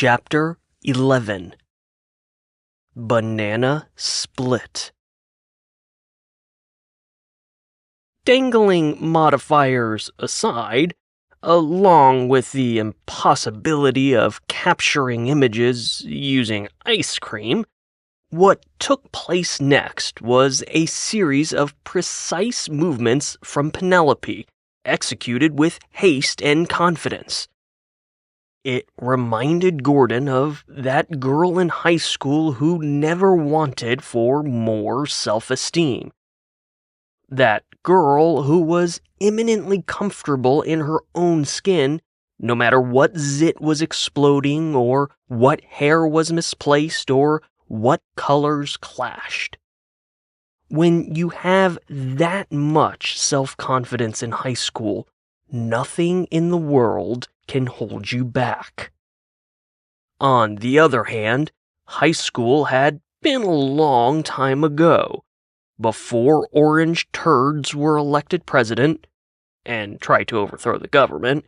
Chapter 11 Banana Split. Dangling modifiers aside, along with the impossibility of capturing images using ice cream, what took place next was a series of precise movements from Penelope, executed with haste and confidence. It reminded Gordon of that girl in high school who never wanted for more self-esteem. That girl who was eminently comfortable in her own skin, no matter what zit was exploding or what hair was misplaced or what colors clashed. When you have that much self-confidence in high school, nothing in the world can hold you back. On the other hand, high school had been a long time ago, before orange turds were elected president and tried to overthrow the government,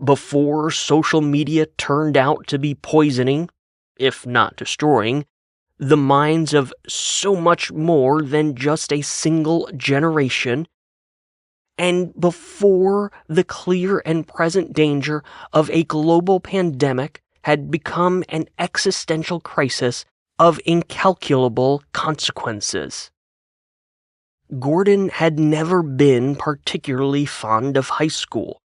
before social media turned out to be poisoning, if not destroying, the minds of so much more than just a single generation, and before the clear and present danger of a global pandemic had become an existential crisis of incalculable consequences. Gordon had never been particularly fond of high school.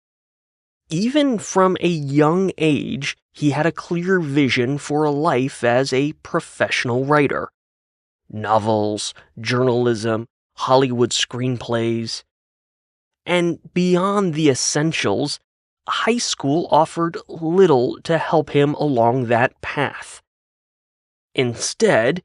Even from a young age, he had a clear vision for a life as a professional writer. Novels, journalism, Hollywood screenplays. And beyond the essentials, high school offered little to help him along that path. Instead,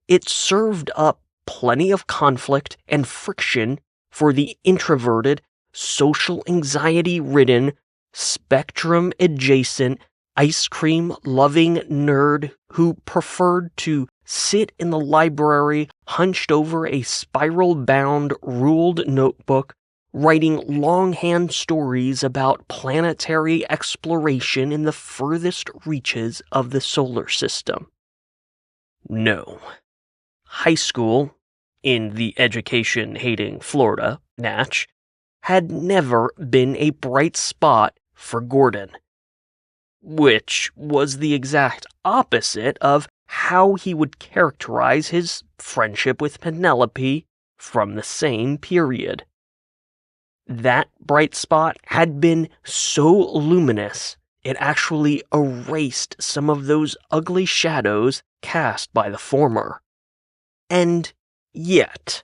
it served up plenty of conflict and friction for the introverted, social anxiety-ridden, spectrum-adjacent, ice cream-loving nerd who preferred to sit in the library hunched over a spiral-bound, ruled notebook, writing longhand stories about planetary exploration in the furthest reaches of the solar system. No. High school, in the education-hating Florida, Natch, had never been a bright spot for Gordon, which was the exact opposite of how he would characterize his friendship with Penelope from the same period. That bright spot had been so luminous, it actually erased some of those ugly shadows cast by the former. And yet,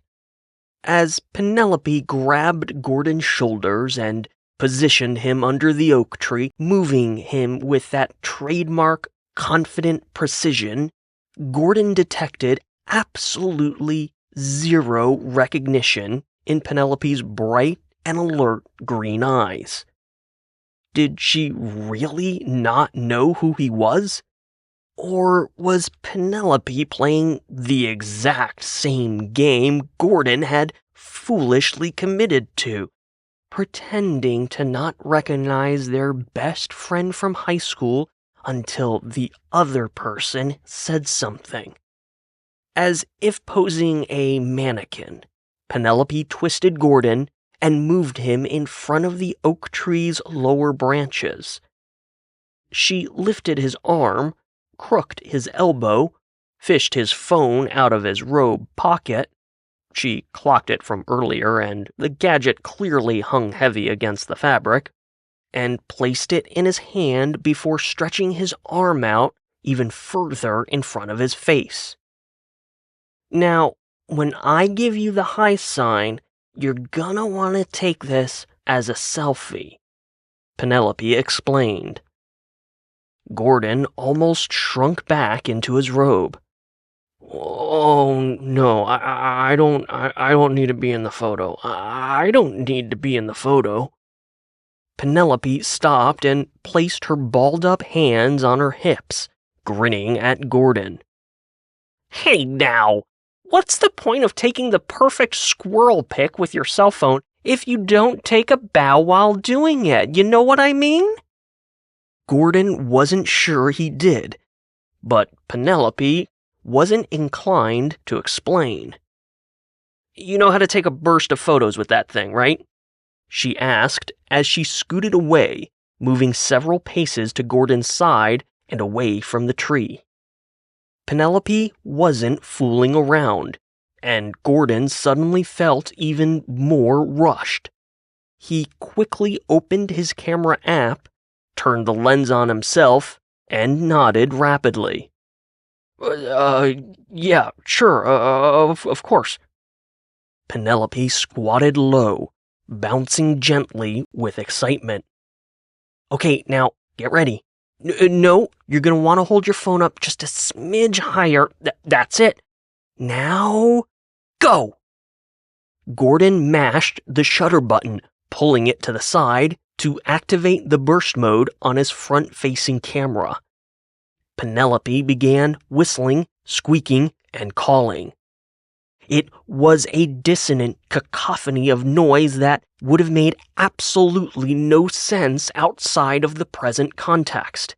as Penelope grabbed Gordon's shoulders and positioned him under the oak tree, moving him with that trademark, confident precision, Gordon detected absolutely zero recognition in Penelope's bright and alert green eyes. Did she really not know who he was? Or was Penelope playing the exact same game Gordon had foolishly committed to, pretending to not recognize their best friend from high school until the other person said something? As if posing a mannequin, Penelope twisted Gordon and moved him in front of the oak tree's lower branches. She lifted his arm, crooked his elbow, fished his phone out of his robe pocket. She clocked it from earlier, and the gadget clearly hung heavy against the fabric, and placed it in his hand before stretching his arm out even further in front of his face. Now, when I give you the high sign, you're gonna want to take this as a selfie, Penelope explained. Gordon almost shrunk back into his robe. Oh, no, I don't need to be in the photo. I don't need to be in the photo. Penelope stopped and placed her balled-up hands on her hips, grinning at Gordon. Hey now, what's the point of taking the perfect squirrel pic with your cell phone if you don't take a bow while doing it? You know what I mean? Gordon wasn't sure he did, but Penelope wasn't inclined to explain. "You know how to take a burst of photos with that thing, right?" she asked as she scooted away, moving several paces to Gordon's side and away from the tree. Penelope wasn't fooling around, and Gordon suddenly felt even more rushed. He quickly opened his camera app, turned the lens on himself, and nodded rapidly. Yeah, sure, of course." Penelope squatted low, bouncing gently with excitement. "Okay, now, get ready. No, you're going to want to hold your phone up just a smidge higher. That's it. Now, go!" Gordon mashed the shutter button, pulling it to the side to activate the burst mode on his front-facing camera. Penelope began whistling, squeaking, and calling. It was a dissonant cacophony of noise that would have made absolutely no sense outside of the present context.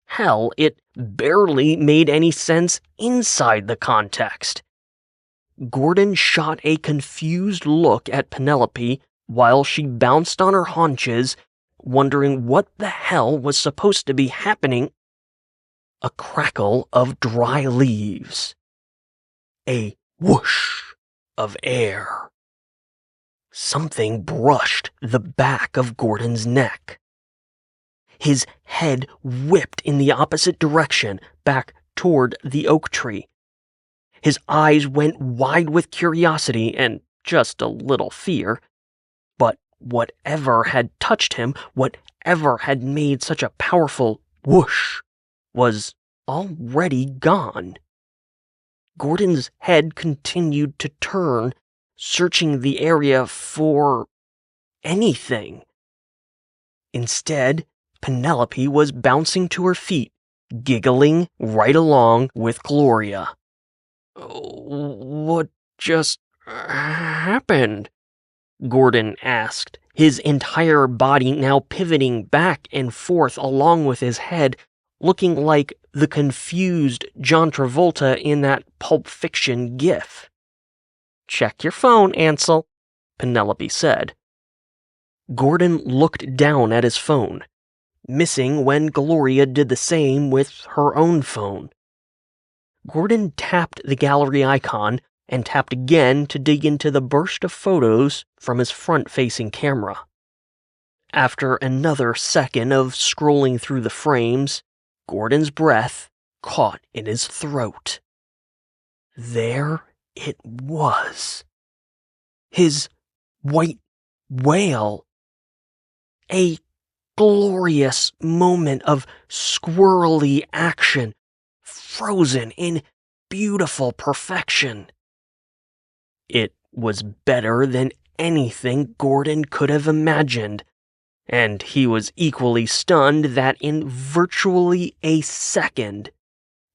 Hell, it barely made any sense inside the context. Gordon shot a confused look at Penelope while she bounced on her haunches, wondering what the hell was supposed to be happening. A crackle of dry leaves. A whoosh of air. Something brushed the back of Gordon's neck. His head whipped in the opposite direction, back toward the oak tree. His eyes went wide with curiosity and just a little fear. But whatever had touched him, whatever had made such a powerful whoosh, was already gone. Gordon's head continued to turn, searching the area for anything. Instead, Penelope was bouncing to her feet, giggling right along with Gloria. "What just happened?" Gordon asked, his entire body now pivoting back and forth along with his head, looking like the confused John Travolta in that Pulp Fiction gif. "Check your phone, Ansel," Penelope said. Gordon looked down at his phone, missing when Gloria did the same with her own phone. Gordon tapped the gallery icon and tapped again to dig into the burst of photos from his front-facing camera. After another second of scrolling through the frames, Gordon's breath caught in his throat. There it was. His white whale. A glorious moment of squirrely action, frozen in beautiful perfection. It was better than anything Gordon could have imagined, and he was equally stunned that in virtually a second,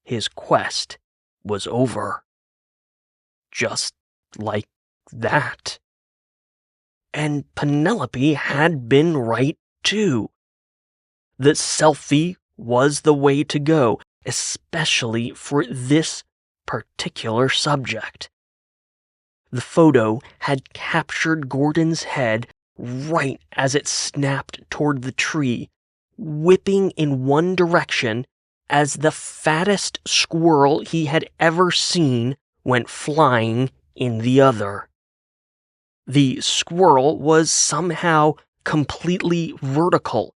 his quest was over. Just like that. And Penelope had been right too. The selfie was the way to go, especially for this particular subject. The photo had captured Gordon's head right as it snapped toward the tree, whipping in one direction as the fattest squirrel he had ever seen went flying in the other. The squirrel was somehow completely vertical,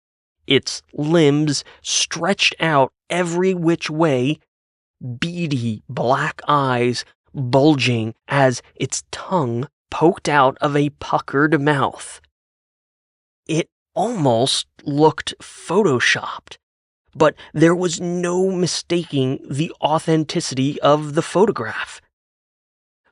its limbs stretched out every which way, beady black eyes bulging as its tongue poked out of a puckered mouth. It almost looked photoshopped, but there was no mistaking the authenticity of the photograph.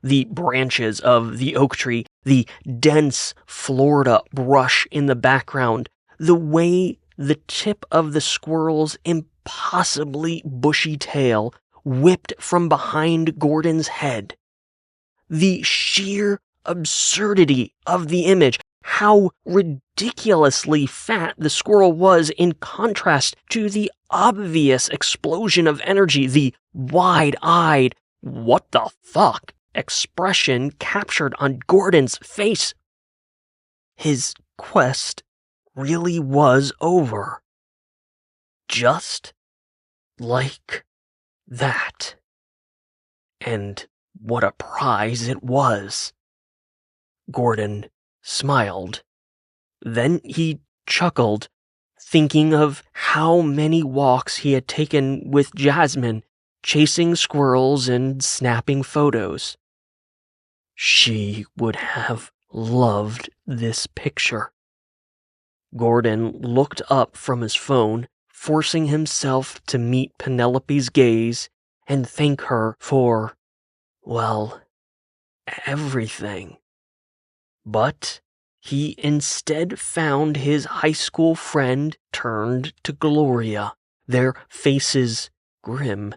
The branches of the oak tree, the dense Florida brush in the background, the way the tip of the squirrel's impossibly bushy tail whipped from behind Gordon's head. The sheer absurdity of the image. how ridiculously fat the squirrel was in contrast to the obvious explosion of energy, the wide-eyed, "what the fuck" expression captured on Gordon's face. His quest really was over. Just like that. And what a prize it was. Gordon smiled. Then he chuckled, thinking of how many walks he had taken with Jasmine, chasing squirrels and snapping photos. She would have loved this picture. Gordon looked up from his phone, forcing himself to meet Penelope's gaze and thank her for, well, everything. But he instead found his high school friend turned to Gloria, their faces grim.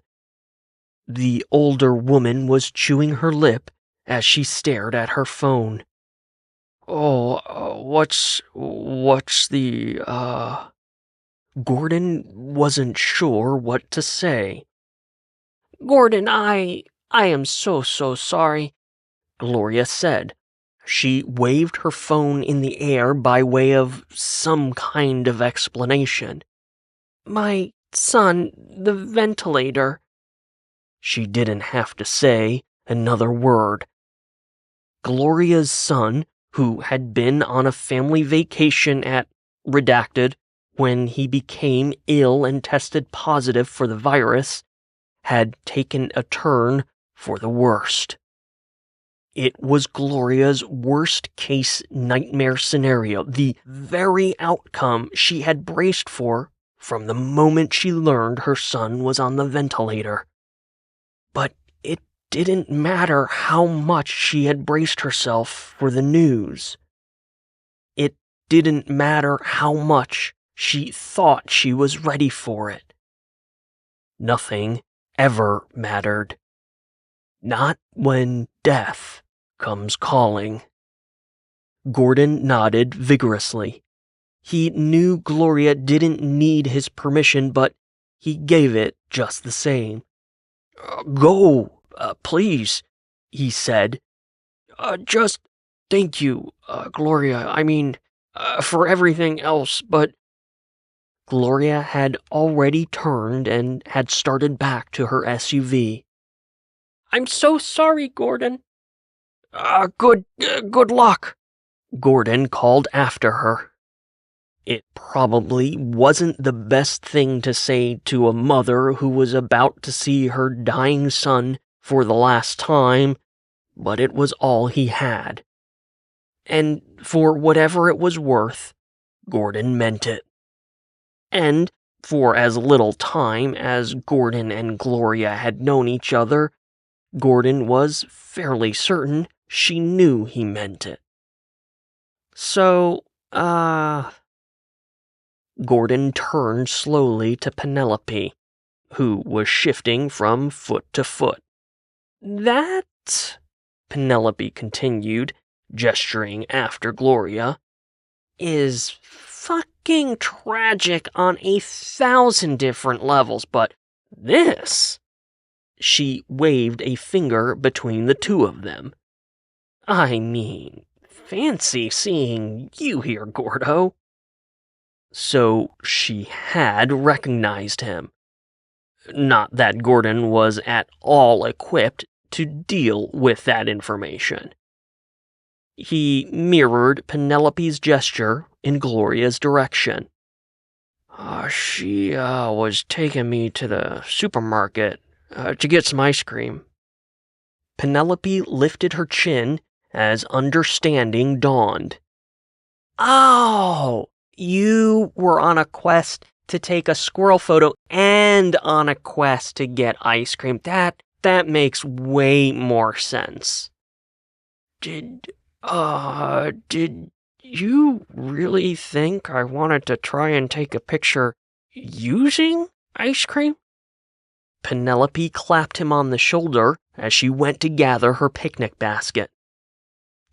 The older woman was chewing her lip as she stared at her phone. What's the, Gordon wasn't sure what to say. Gordon, I am so sorry, Gloria said. She waved her phone in the air by way of some kind of explanation. My son, the ventilator. She didn't have to say another word. Gloria's son, who had been on a family vacation at redacted when he became ill and tested positive for the virus, had taken a turn for the worst. It was Gloria's worst-case nightmare scenario, the very outcome she had braced for from the moment she learned her son was on the ventilator. But it didn't matter how much she had braced herself for the news. It didn't matter how much she thought she was ready for it. Nothing ever mattered. Not when death comes calling. Gordon nodded vigorously. He knew Gloria didn't need his permission, but he gave it just the same. Go, please, he said. Just thank you, Gloria. I mean, for everything else, but... Gloria had already turned and had started back to her SUV. I'm so sorry, Gordon. Good luck, Gordon called after her. It probably wasn't the best thing to say to a mother who was about to see her dying son for the last time, but it was all he had. And for whatever it was worth, Gordon meant it. And for as little time as Gordon and Gloria had known each other, Gordon was fairly certain she knew he meant it. So, Gordon turned slowly to Penelope, who was shifting from foot to foot. That, Penelope continued, gesturing after Gloria, is fucking tragic on 1,000 different levels, but this... She waved a finger between the two of them. I mean, fancy seeing you here, Gordo. So she had recognized him. Not that Gordon was at all equipped to deal with that information. He mirrored Penelope's gesture in Gloria's direction. She was taking me to the supermarket to get some ice cream. Penelope lifted her chin as understanding dawned. Oh, you were on a quest to take a squirrel photo and on a quest to get ice cream. That makes way more sense. Did you really think I wanted to try and take a picture using ice cream? Penelope clapped him on the shoulder as she went to gather her picnic basket.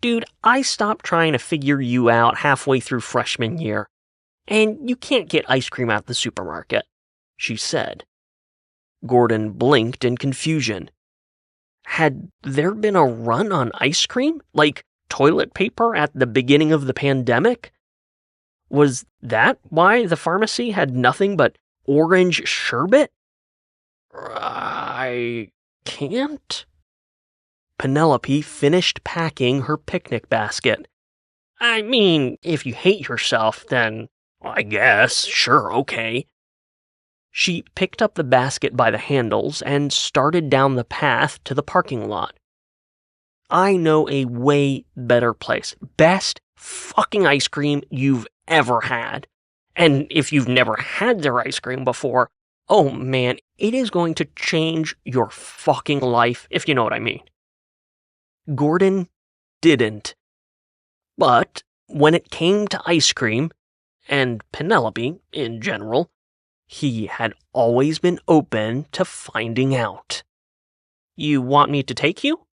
Dude, I stopped trying to figure you out halfway through freshman year, and you can't get ice cream at the supermarket, she said. Gordon blinked in confusion. Had there been a run on ice cream, like toilet paper at the beginning of the pandemic? Was that why the pharmacy had nothing but orange sherbet? I can't. Penelope finished packing her picnic basket. I mean, if you hate yourself, then I guess, sure, okay. She picked up the basket by the handles and started down the path to the parking lot. I know a way better place. Best fucking ice cream you've ever had. And if you've never had their ice cream before, oh man, it is going to change your fucking life, if you know what I mean. Gordon didn't. But when it came to ice cream, and Penelope in general, he had always been open to finding out. You want me to take you?